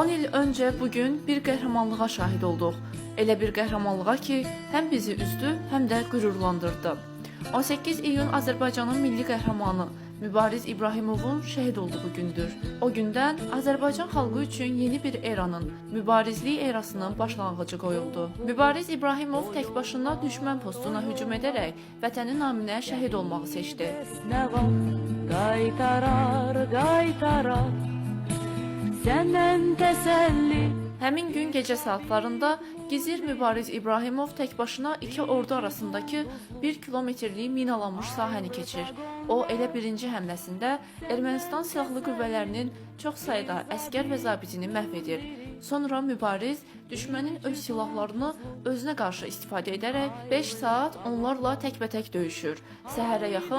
10 il öncə bugün bir qəhrəmanlığa şahid olduq. Elə bir qəhrəmanlığa ki, həm bizi üzdü, həm də qürurlandırdı. 18 iyun Azərbaycanın milli qəhrəmanı Mübariz İbrahimovun şəhid olduğu gündür. O gündən Azərbaycan xalqı üçün yeni bir eranın, mübarizlik erasının başlanğıcı qoyuldu. Mübariz İbrahimov tək başına düşmən postuna hücum edərək vətənin naminə şəhid olmağı seçdi. Nə vaxt qaytarar səndən təsəlli. Həmin gün gecə saatlarında Gizir Mübariz İbrahimov tək başına iki ordu arasındakı 1 kilometrlik minalanmış sahəni keçir. O, elə birinci həmləsində Ermənistan silahlı qüvvələrinin çox sayda əskər və zabitini məhv edir. Sonra Mübariz düşmənin öz silahlarını özünə qarşı istifadə edərək 5 saat onlarla təkbətək döyüşür. Səhərə yaxın